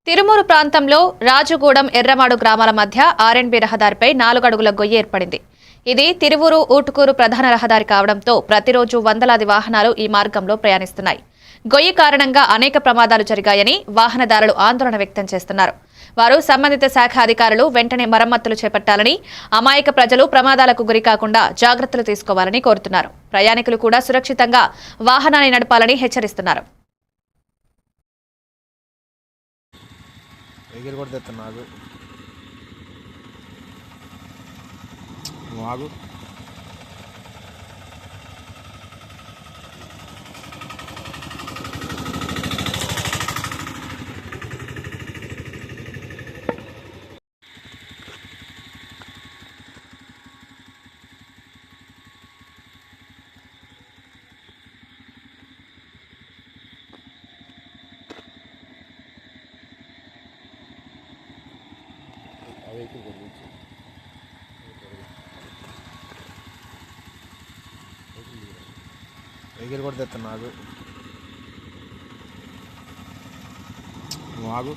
తిరుమూరు ప్రాంతంలో రాజుగూడెం ఎర్రమాడు గ్రామాల మధ్య ఆర్ఎండ్బి రహదారిపై 4 అడుగుల గొయ్యి ఏర్పడింది. ఇది తిరువూరు ఊటుకూరు ప్రధాన రహదారి కావడంతో ప్రతిరోజు వందలాది వాహనాలు ఈ మార్గంలో ప్రయాణిస్తున్నాయి. గొయ్యి కారణంగా అనేక ప్రమాదాలు జరిగాయని వాహనదారులు ఆందోళన వ్యక్తం చేస్తున్నారు. వారు సంబంధిత శాఖ అధికారులు వెంటనే మరమ్మతులు చేపట్టాలని, అమాయక ప్రజలు ప్రమాదాలకు గురికాకుండా జాగ్రత్తలు తీసుకోవాలని కోరుతున్నారు. ప్రయాణికులు కూడా సురక్షితంగా వాహనాన్ని నడపాలని హెచ్చరిస్తున్నారు. ఎగిరి కూడా తెస్తున్నా ఆగు ఎగిరి కూడా తెస్తున్నా ఆగు